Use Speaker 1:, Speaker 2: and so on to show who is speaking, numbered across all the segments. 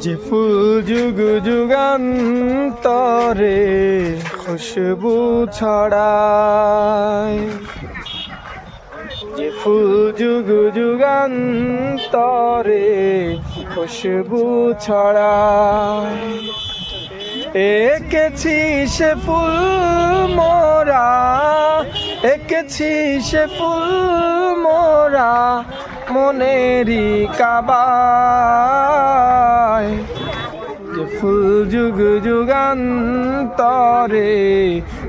Speaker 1: যে ফুল যুগ যুগান্তরে খুশবু ছড়ায়, যে ফুল যুগ যুগান্তরে খুশবু ছড়ায়, এঁকেছি সে ফুল মোরা, এঁকেছি সে ফুল মোরা মনেরই কাবায়, যে ফুল যুগ যুগান্তরে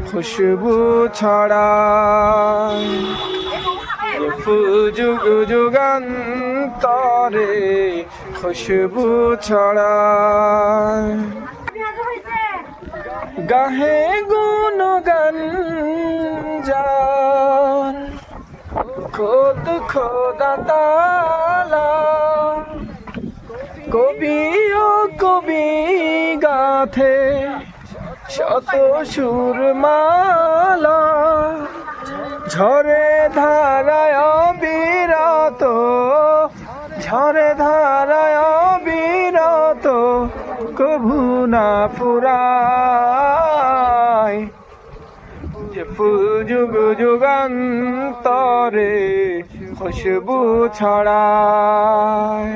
Speaker 1: খুশবু ছড়ায়, যে ফুল যুগ যুগান্তরে খুশবু ছড়ায়। গাহে গুণগান যার খোদ খোদা তাআলা, কবি ও কবি গাথে শত সুরমালা, ঝরে ধারায় অবিরত, ঝরে ধারায় অবিরত কভু না ফুরায়, যে ফুল যুগ যুগান্তরে খুশবু ছড়ায়,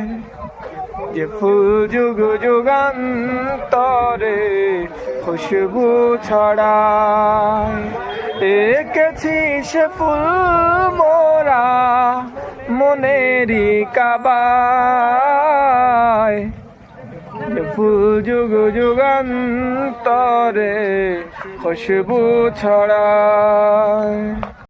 Speaker 1: যে ফুল যুগ যুগান্তরে খুশবু ছড়ায়, এঁকেছি সে ফুল মোরা মনেরই কাবায়, যে ফুল যুগ যুগান্তরে খুশবু ছড়ায়।